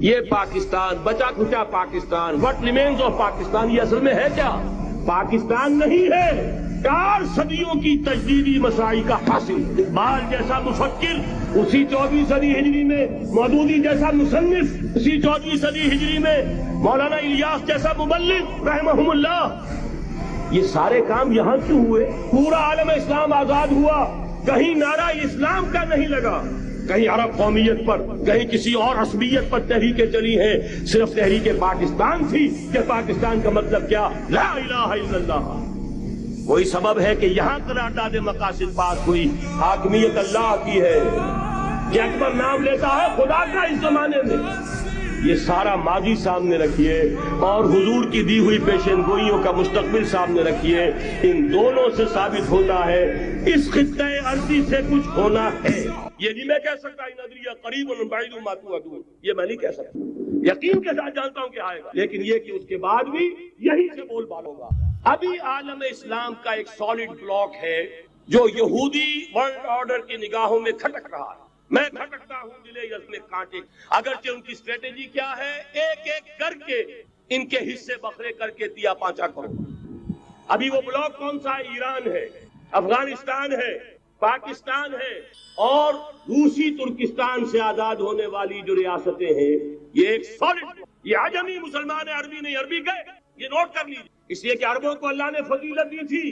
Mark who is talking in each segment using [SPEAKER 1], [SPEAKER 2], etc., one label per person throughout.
[SPEAKER 1] یہ پاکستان، بچا کھچا Pakistan, what remains of Pakistan, یہ اصل میں ہے کیا؟ پاکستان نہیں ہے، 4 صدیوں کی تجدیدی مساعی کا حاصل۔ اقبال جیسا مفکر اسی 14ویں صدی ہجری میں، مودودی جیسا مصنف اسی 14ویں صدی ہجری میں، مولانا الیاس جیسا مبلغ رحمہم اللہ، یہ سارے کام یہاں کیوں ہوئے؟ پورا عالم اسلام آزاد ہوا، کہیں نعرہ اسلام کا نہیں لگا، کہیں عرب قومیت پر، کہیں کسی اور عصبیت پر تحریکیں چلی ہیں، صرف تحریک پاکستان تھی کہ پاکستان کا مطلب کیا؟ لا الہ الا اللہ۔ وہی سبب ہے کہ یہاں قرارداد مقاصد پاس ہوئی، حاکمیت اللہ کی ہے، کہ اکبر نام لیتا ہے خدا کا اس زمانے میں۔ یہ سارا ماضی سامنے رکھیے اور حضور کی دی ہوئی پیشن گوئیوں کا مستقبل سامنے رکھیے، ان دونوں سے ثابت ہوتا ہے اس خطہ ارضی سے کچھ ہونا ہے۔ یہ نہیں میں کہہ سکتا ان ادریہ قریب بعید ما توعدون، یہ میں نہیں کہہ سکتا، یقین کے ساتھ جانتا ہوں کہ آئے گا، لیکن یہ کہ اس کے بعد بھی یہی سے بول بال ہوگا۔ ابھی عالم اسلام کا ایک سالڈ بلاک ہے جو یہودی ورلڈ آرڈر کی نگاہوں میں کھٹک رہا ہے۔ میں کھٹکتا ہوں دلے یزم کانٹے، اگرچہ ان کی اسٹریٹجی کیا ہے؟ ایک ایک کر کے ان کے حصے بکھرے کر کے دیا پانچا کرو۔ ابھی وہ بلاک کون سا ہے؟ ایران ہے، افغانستان ہے، پاکستان ہے اور روسی ترکستان سے آزاد ہونے والی جو ریاستیں ہیں، یہ ایک سالڈ، یہ عجمی مسلمان ہے، عربی نہیں، عربی گئے، یہ نوٹ کر لیجیے، اس لیے کہ عربوں کو اللہ نے فضیلت دی تھی،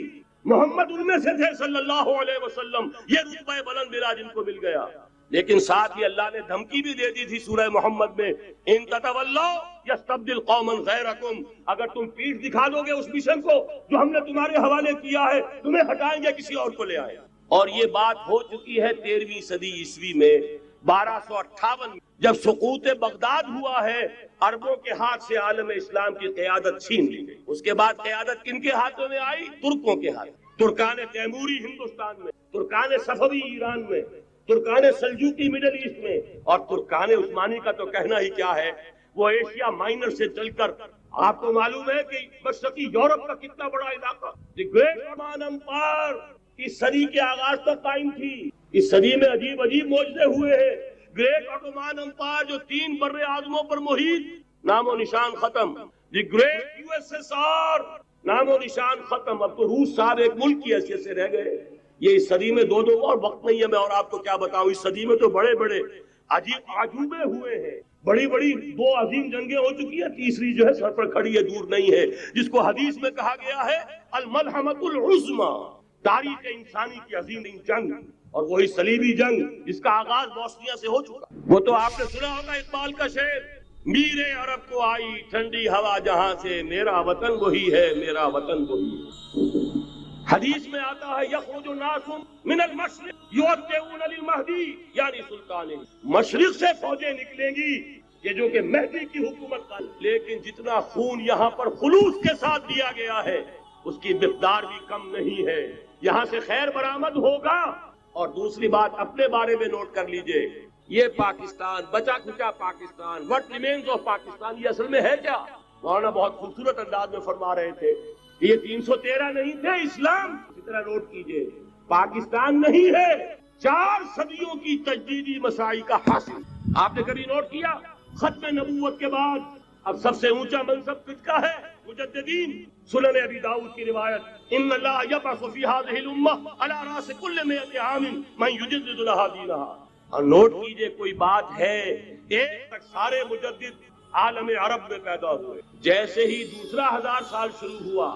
[SPEAKER 1] محمد ان میں سے تھے صلی اللہ علیہ وسلم، یہ رتبہ بلند ملا جن کو مل گیا، لیکن ساتھ ہی اللہ نے دھمکی بھی دے دی تھی سورہ محمد میں، ان تتولوا یستبدل قوما غیرکم، اگر تم پیٹھ دکھا دو گے اس مشن کو جو ہم نے تمہارے حوالے کیا ہے، تمہیں ہٹائیں گے، کسی اور کو لے آئے۔ اور یہ بات ہو چکی ہے 13ویں صدی عیسوی میں، 1258 جب سقوط بغداد ہوا ہے، عربوں کے ہاتھ سے عالم اسلام کی قیادت چھین لی گئی۔ اس کے بعد قیادت کن کے ہاتھوں میں آئی؟ ترکوں کے ہاتھ، ترکان تیموری ہندوستان میں، ترکان صفوی ایران میں، ترکان سلجوقی مڈل ایسٹ میں، اور ترکان عثمانی کا تو کہنا ہی کیا ہے، وہ ایشیا مائنر سے چل کر آپ کو معلوم ہے کہ مشرقی یورپ کا کتنا بڑا علاقہ، دی گریٹ رومان امپائر اس صدی کے آغاز تک قائم تھی۔ اس صدی میں عجیب عجیب معجزے ہوئے ہیں۔ گریٹ آٹومان امپائر جو 3 بر اعظموں پر محیط، نام و نشان ختم۔ The great U S S R, نام و نشان ختم۔ اب تو روس صاحب ایک ملک کی حیثیت سے رہ گئے۔ یہ اس صدی میں دو اور وقت نہیں ہے میں اور آپ کو کیا بتاؤں، اس صدی میں تو بڑے بڑے عجیب عجوبے ہوئے ہیں، بڑی بڑی 2 عظیم جنگیں ہو چکی ہیں، تیسری جو ہے سر پر کھڑی ہے، دور نہیں ہے، جس کو حدیث میں کہا گیا ہے الملحمۃ العظمی، تاریخ انسانی کی عظیم جنگ، اور وہی صلیبی جنگ جس کا آغاز بوسنیا سے ہو چکا۔ وہ تو آپ نے سنا ہوگا اقبال کا شعر، میرے عرب کو آئی ٹھنڈی ہوا جہاں سے، میرا وطن وہی ہے، میرا وطن وہی ہے۔ حدیث میں آتا ہے یخرج الناس من المشرق یؤتون للمہدی، یعنی سلطان، مشرق سے فوجیں نکلیں گی یہ جو کہ مہدی کی حکومت کا، لیکن جتنا خون یہاں پر خلوص کے ساتھ دیا گیا ہے اس کی مقدار بھی کم نہیں ہے، یہاں سے خیر برآمد ہوگا۔ اور دوسری بات اپنے بارے میں نوٹ کر لیجئے، یہ پاکستان، بچا کھچا Pakistan, what remains of Pakistan, یہ اصل میں ہے کیا؟ مولانا بہت خوبصورت انداز میں فرما رہے تھے، یہ 313 نہیں تھے، اسلام اسی طرح نوٹ کیجئے، پاکستان نہیں ہے، 4 صدیوں کی تجدیدی مساعی کا حاصل۔ آپ نے کبھی نوٹ کیا ختم نبوت کے بعد اب سب سے اونچا منصب کس کا ہے؟ مجددین۔ سنن ابی داؤد کی روایت، ان اللہ یبعث فی هذه الامہ علی راس کل 100 عام من یجدد لها دینها۔ اور نوٹ کیجئے کوئی بات ہے، ایک تک سارے مجدد عالم عرب میں پیدا ہوئے، جیسے ہی دوسرا 1000 سال شروع ہوا،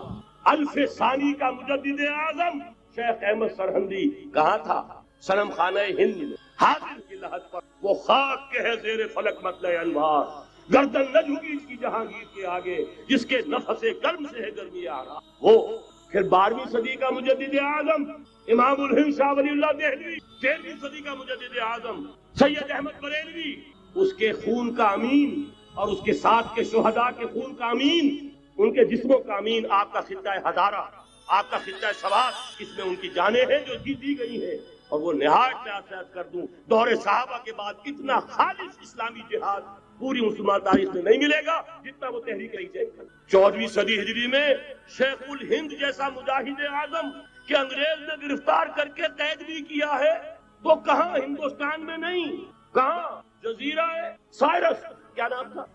[SPEAKER 1] الف ثانی کا مجدد اعظم شیخ احمد سرہندی کہاں تھا؟ صنم خانہ ہند میں، حاضر کی لحد پر، وہ خاک کے ہے زیر فلک مطلع انوار، گردن نہ جھکی اس کی جہانگیر کے آگے، جس کے نفس گرم سے ہے گرمی آرا۔ وہ پھر 12ویں صدی کا مجدد اعظم امام الہند شاہ ولی اللہ دہلوی، 13ویں صدی کا مجدد اعظم سید احمد بریلوی، اس کے خون کا امین اور اس کے ساتھ کے شہداء کے خون کا امین، ان کے جسموں کا امین آپ کا خطہ ہزارہ، آپ کا خطہ سوات، اس میں ان کی جانیں ہیں جو دی گئی ہیں۔ اور وہ نہایت میں کر دوں، دور صحابہ کے بعد اتنا خالص اسلامی جہاد پوری مسلمان تاریخ میں نہیں ملے گا جتنا وہ تحریک رہی۔ 14ویں صدی ہجری میں شیخ الہند جیسا مجاہد اعظم کہ انگریز نے گرفتار کر کے قید بھی کیا ہے، وہ کہاں؟ ہندوستان میں نہیں، کہاں؟ جزیرہ سائرس کیا نام تھا؟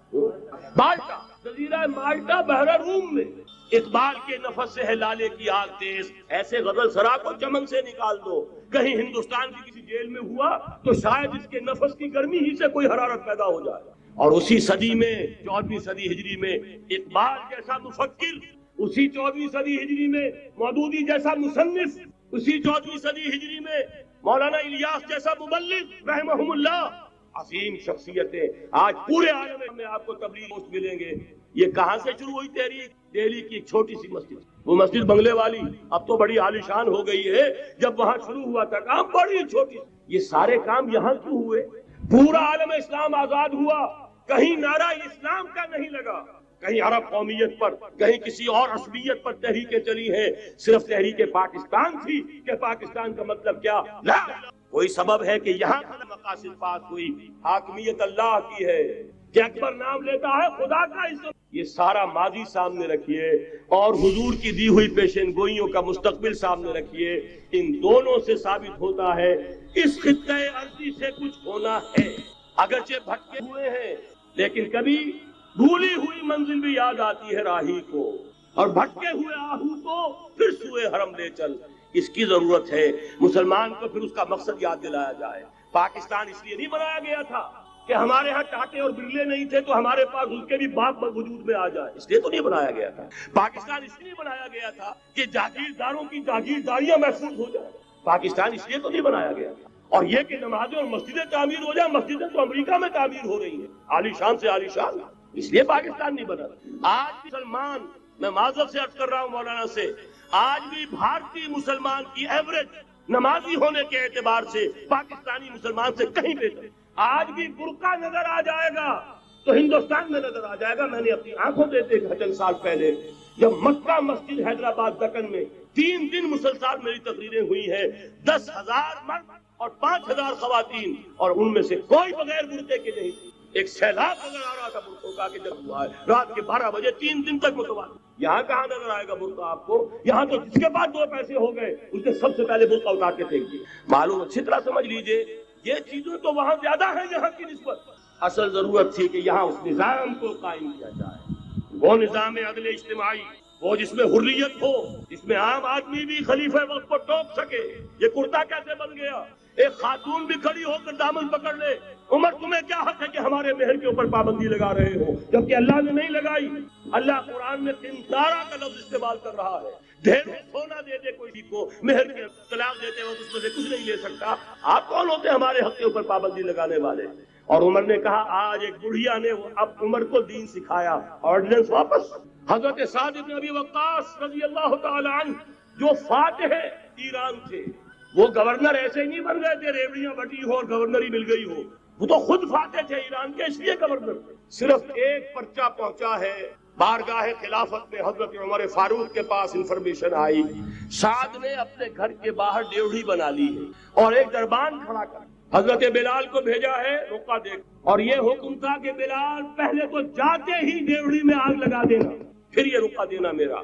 [SPEAKER 1] مالٹا، جزیرہ مالٹا بحر روم میں۔ اقبال کے نفس سے ہے لالے کی آگ تیز، ایسے غزل سرا کو چمن سے نکال دو۔ کہیں ہندوستان کی کسی جیل میں ہوا تو شاید اس کے نفس کی گرمی ہی سے کوئی حرارت پیدا ہو جائے۔ اور اسی صدی میں 14ویں صدی ہجری میں اقبال جیسا مفکر، اسی 14ویں صدی ہجری میں مودودی جیسا مصنف، اسی 14ویں صدی ہجری میں مولانا الیاس جیسا مبلغ رحمہم اللہ، عظیم شخصیتیں آج پورے عالم میں آپ کو تبلیغ گوشت ملیں گے۔ یہ کہاں سے شروع ہوئی تحریک؟ دہلی کی ایک چھوٹی سی مسجد، وہ مسجد بنگلے والی اب تو بڑی عالیشان ہو گئی ہے، جب وہاں شروع ہوا تھا کام بڑی چھوٹی۔ یہ سارے کام یہاں کیوں ہوئے؟ پورا عالم اسلام آزاد ہوا، کہیں نعرہ اسلام کا نہیں لگا، کہیں عرب قومیت پر، کہیں کسی اور عصبیت پر تحریکیں چلی ہیں، صرف تحریک پاکستان تھی کہ پاکستان کا مطلب کیا؟ لا، کوئی سبب ہے کہ یہاں مقاصد پاس ہوئی، حاکمیت اللہ کی ہے کہ اکبر نام لیتا ہے خدا کا اسم۔ یہ سارا ماضی سامنے رکھیے اور حضور کی دی ہوئی پیشن گوئیوں کا مستقبل سامنے رکھیے، ان دونوں سے ثابت ہوتا ہے اس خطۂ ارضی سے کچھ ہونا ہے۔ اگرچہ بھٹکے ہوئے ہیں لیکن کبھی بھولی ہوئی منزل بھی یاد آتی ہے راہی کو، اور بھٹکے ہوئے آہو کو پھر سوئے حرم لے چل۔ اس کی ضرورت ہے مسلمان کو پھر اس کا مقصد یاد دلایا جائے۔ پاکستان اس لیے نہیں بنایا گیا تھا کہ ہمارے ہاں ٹاٹے اور برلے نہیں تھے تو ہمارے پاس اس کے بھی باغ وجود میں آ جائے، اس لیے تو نہیں بنایا گیا تھا۔ پاکستان اس لیے بنایا گیا تھا کہ جاگیرداروں کی جاگیرداریاں محفوظ ہو جائیں۔ پاکستان اس لیے تو نہیں بنایا گیا تھا۔ اور یہ کہ نمازیں اور مسجدیں تعمیر ہو جائیں، مسجدیں تو امریکہ میں تعمیر ہو رہی ہیں عالی شان سے عالی شان، اس لیے پاکستان نہیں بنا۔ آج مسلمان، میں معذرت سے عرض کر رہا ہوں مولانا سے، آج بھی بھارتی مسلمان کی ایوریج نمازی ہونے کے اعتبار سے پاکستانی مسلمان سے کہیں بہتر۔ آج بھی برقع نظر آ جائے گا تو ہندوستان میں نظر آ جائے گا۔ میں نے اپنی آنکھوں سے دیکھا چند سال پہلے جب مکہ مسجد حیدرآباد دکن میں 3 دن مسلسل میری تقریریں ہوئی ہیں، 10,000 مرد اور 5,000 خواتین، اور ان میں سے کوئی بغیر برقعے کے نہیں تھی۔ ایک سیلاب نظر آ رہا تھا برقعوں کا کہ جب ہوا ہے رات کے 12 بجے 3 دن تک متوالی۔ یہاں کہاں نظر آئے گا برقع آپ کو؟ یہاں تو جس کے پاس 2 پیسے ہو گئے اس نے سب سے پہلے برقع اتار کے پھینک دیا۔ معلوم اچھی طرح سمجھ لیجئے یہ چیزیں تو وہاں زیادہ ہیں یہاں کی نسبت۔ اصل ضرورت تھی کہ یہاں اس نظام کو قائم کیا جائے، وہ نظام عدل اجتماعی، وہ جس میں حریت ہو، جس میں عام آدمی بھی خلیفہ وقت کو ٹوک سکے۔ یہ کرتا کیسے بن گیا؟ ایک خاتون بھی کھڑی ہو کر دامن پکڑ لے، عمر تمہیں کیا حق ہے کہ ہمارے مہر کے اوپر پابندی لگا رہے ہو، جبکہ اللہ نے نہیں لگائی۔ اللہ قرآن میں قنطارہ کا لفظ استعمال کر رہا ہے۔ ڈھیر سونا دے دے کوئی کو، مہر کے طلاق دیتے وقت اس میں سے کچھ نہیں لے سکتا۔ آپ کون ہوتے ہمارے حق کے اوپر پابندی لگانے والے؟ اور عمر نے کہا، آج ایک بڑھیا نے اب عمر کو دین سکھایا، آرڈیننس واپس۔ حضرت سعد بن ابی وقاص رضی اللہ تعالی عنہ جو فاتح ایران تھے، وہ گورنر ایسے نہیں بن گئے تھے ریوڑیاں بٹی ہو اور گورنری مل گئی ہو، وہ تو خود فاتح تھے ایران کے، اس لیے گورنر تھے۔ صرف ایک پرچہ پہنچا ہے بارگاہ خلافت میں، حضرت عمر فاروق کے پاس انفارمیشن آئی، سعد نے اپنے گھر کے باہر ڈیوڑی بنا لی ہے اور ایک دربان کھڑا کر حضرت بلال کو بھیجا ہے رقعہ دے، اور یہ حکم تھا کہ بلال پہلے تو جاتے ہی ڈیوڑی میں آگ لگا دینا، پھر یہ رقعہ دینا میرا۔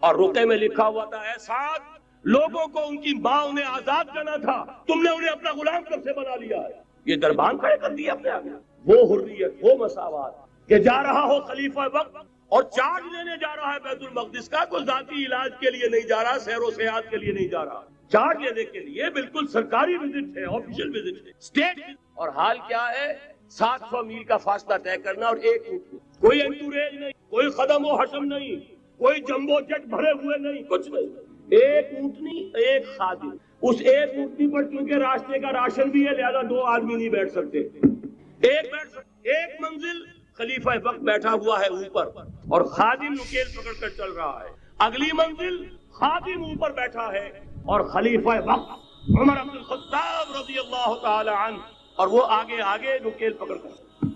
[SPEAKER 1] اور رقعے میں لکھا ہوا تھا، اے سعد، لوگوں کو ان کی ماں نے آزاد کرنا تھا، تم نے انہیں اپنا غلام کب سے بنا لیا ہے؟ یہ دربان کھڑے کر دیا اپنے آگے۔ وہ حریت، وہ مساوات کہ جا رہا ہو خلیفہ وقت اور چارج لینے جا رہا ہے بیت المقدس کا، کوئی ذاتی علاج کے لیے نہیں جا رہا، سیر و سیاحت کے لیے نہیں جا رہا، چارج لینے کے لیے بالکل سرکاری وزٹ ہے، آفیشل وزٹ ہے، اسٹیٹ۔ اور حال کیا ہے؟ 700 میل کا فاصلہ طے کرنا اور ایک اونٹ، کوئی انٹوریج نہیں، کوئی خدم و حشم نہیں، کوئی جمبو جٹ بھرے ہوئے نہیں، کچھ نہیں، ایک اونٹنی ایک خادم۔ اس ایک اونٹنی پر چونکہ راستے کا راشن بھی ہے لہذا 2 آدمی نہیں بیٹھ سکتے، ایک بیٹھ سکتے۔ ایک منزل خلیفہ وقت بیٹھا ہوا ہے اوپر اور خادم نکیل پکڑ کر چل رہا ہے، اگلی منزل خادم اوپر بیٹھا ہے اور خلیفہ وقت عمر بن الخطاب رضی اللہ تعالی عنہ اور وہ آگے آگے نکیل پکڑ کر۔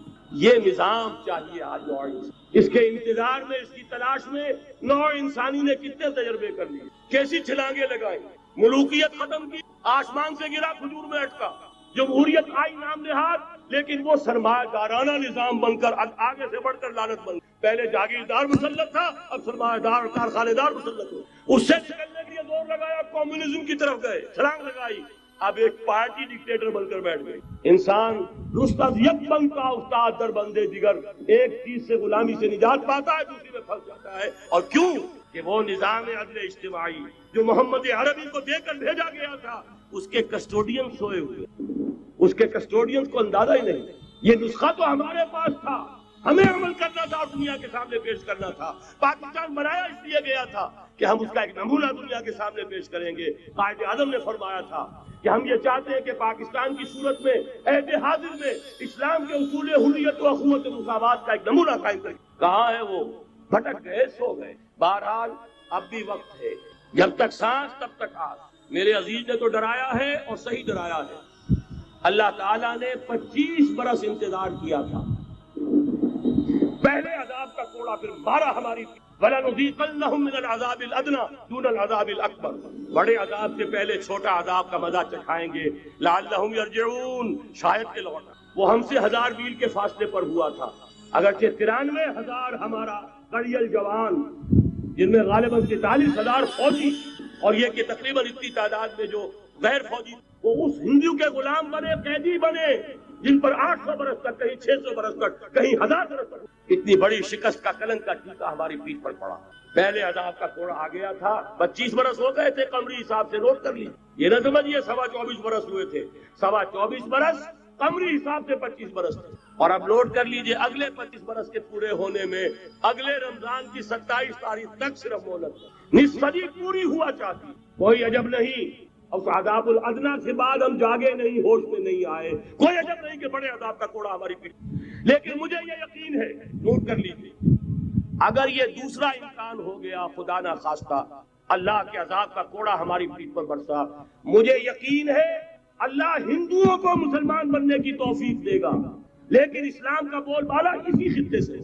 [SPEAKER 1] یہ نظام چاہیے آج نوع انسانی۔ اس کے انتظار میں، اس کی تلاش میں نوع انسانی نے کتنے تجربے کر لیے، کیسی چھلانگیں لگائی، ملوکیت ختم کی، آسمان سے گرا کھجور میں اٹکا، جمہوریت آئی نام نہاد، لیکن وہ سرمایہ دارانہ نظام بن کر آگے سے بڑھ کر لعنت بن گئی۔ پہلے جاگیردار مسلط تھا، اب سرمایہ دار اور کارخانے دار مسلط ہو۔ اس سے نکلنے کے لیے زور لگایا، کمیونزم کی طرف گئے، چھلانگ لگائی، اب ایک پارٹی ڈکٹیٹر بن کر بیٹھ گئی. انسان رستم یک بن کا استاد در بندے دیگر، ایک چیز سے غلامی سے نجات پاتا ہے، دوسری میں پھنس جاتا ہے. اور کیوں؟ کہ وہ نظام عدل اجتماعی جو محمد عربی کو دے کر بھیجا گیا تھا، اس کے کسٹوڈین سوئے ہوئے، اس کے کسٹوڈین کو اندازہ ہی نہیں. یہ نسخہ تو ہمارے پاس تھا، ہمیں عمل کرنا تھا اور دنیا کے سامنے پیش کرنا تھا. پاکستان بنایا اس لیے گیا تھا کہ ہم اس کا ایک نمونہ دنیا کے سامنے پیش کریں گے. قائد اعظم نے فرمایا تھا کہ ہم یہ چاہتے ہیں کہ پاکستان کی صورت میں عہد حاضر میں اسلام کے اصول حریت و اخوت و مساوات کا ایک نمونہ قائم کریں. کہاں ہے وہ؟ بھٹک گئے، سو گئے. بہرحال اب بھی وقت ہے، جب تک سانس تب تک آس. میرے عزیز نے تو ڈرایا ہے اور صحیح ڈرایا ہے. اللہ تعالیٰ نے 25 برس انتظار کیا تھا. پہلے عذاب کا کوڑا پھر مارا ہماری. وَلَنُذِيقَنَّهُم مِّنَ الْعَذَابِ الْأَدْنَىٰ دُونَ الْعَذَابِ الْأَكْبَرِ. بڑے عذاب سے پہلے چھوٹا عذاب کا مزہ چکھائیں گے. لَعَلَّهُمْ يَرْجِعُونَ، شاید کہ لوٹا. وہ ہم سے 1000 میل کے فاصلے پر ہوا تھا، اگرچہ 93,000 ہمارا قریل جوان، جن میں غالباً 43,000 فوجی، اور یہ کہ تقریباً اتنی تعداد میں جو غیر فوجی، وہ اس ہندو کے غلام بنے، قیدی بنے، جن پر 800 برس تک، کہیں 600 برس تک، کہیں 1000 برس تک اتنی بڑی شکست کا کلنک کا ٹیکا ہماری پیٹھ پر پڑا. پہلے عذاب کا کوڑا آ گیا تھا. 25 برس ہو گئے تھے، قمری حساب سے نوٹ کر لی. یہ نہ سمجھیے 24.25 برس ہوئے تھے. 24.25 برس قمری حساب سے 25 برس تھے. اور اب نوٹ کر لیجئے اگلے 25 برس کے پورے ہونے میں اگلے رمضان کی 27 تاریخ تک صرف مہلت. نصف صدی پوری ہوا چاہتی. کوئی عجب نہیں اور عذاب الادنا کے بعد ہم جاگے نہیں، ہوش میں نہیں آئے. کوئی عجب نہیں کہ بڑے عذاب کا کوڑا ہماری پیٹھ. لیکن مجھے یہ یقین ہے، نوٹ کر لیجیے، اگر یہ دوسرا امکان ہو گیا، خدا نہ خواستہ اللہ کے عذاب کا کوڑا ہماری پیٹھ پر برسا، مجھے یقین ہے اللہ ہندوؤں کو مسلمان بننے کی توفیق دے گا. لیکن اسلام کا بول بالا اسی خطے سے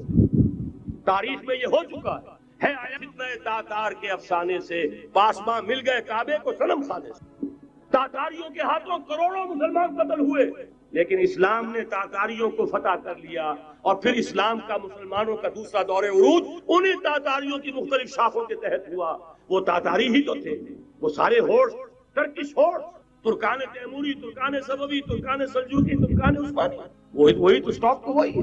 [SPEAKER 1] تاریخ میں یہ ہو چکا ہے. فتنہ تاتار کے افسانے سے پاسباں مل گئے کعبے کو صنم خانے سے. تاتاریوں کے ہاتھوں کروڑوں مسلمان قتل ہوئے، لیکن اسلام نے تاتاریوں کو فتح کر لیا. اور پھر اسلام کا مسلمانوں کا دوسرا دور عروج انہی تاتاریوں کی مختلف شاخوں کے تحت ہوا. وہ تاتاری ہی تو تھے، وہ سارے ہورس، ٹرکش ہورس، ترکان تیموری، ترکان صفوی، ترکان سلجوقی، ترکان عثمانی، وہی تو اسٹاک تو وہی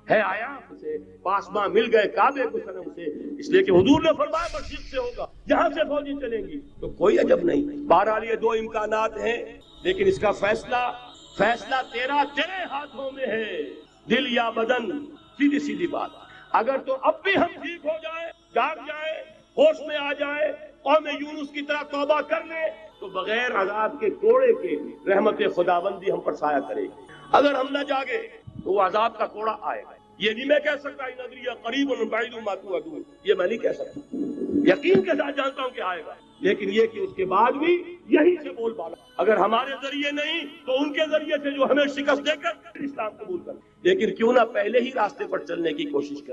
[SPEAKER 1] ہے. آیا سے پاسباں مل گئے کعبے کو صنم سے، اس لیے کہ حضور نے فرمایا مسجد سے ہوگا، جہاں سے فوجی چلیں گی. تو کوئی عجب نہیں. بہرحال یہ 2 امکانات ہیں، لیکن اس کا فیصلہ تیرے ہاتھوں میں ہے، دل یا بدن. سیدھی بات. اگر تو اب بھی ہم ٹھیک ہو جائیں، جاگ جائیں، ہوش میں آ جائیں، قوم یونس کی طرح توبہ کر لیں، تو بغیر عذاب کے کوڑے کے رحمت خداوندی ہم پر سایہ کرے گی. اگر ہم نہ جاگے تو وہ عذاب کا کوڑا آئے گا. یہ نہیں میں کہہ سکتا ان ادری قریب بعید ما توعدون، یہ میں نہیں کہہ سکتا. یقین کے ساتھ جانتا ہوں کہ آئے گا، لیکن یہ کہ اس کے بعد بھی یہی سے بول بالا. اگر ہمارے ذریعے نہیں تو ان کے ذریعے سے جو ہمیں شکست دے کر اسلام قبول کر. لیکن کیوں نہ پہلے ہی راستے پر چلنے کی کوشش کریں.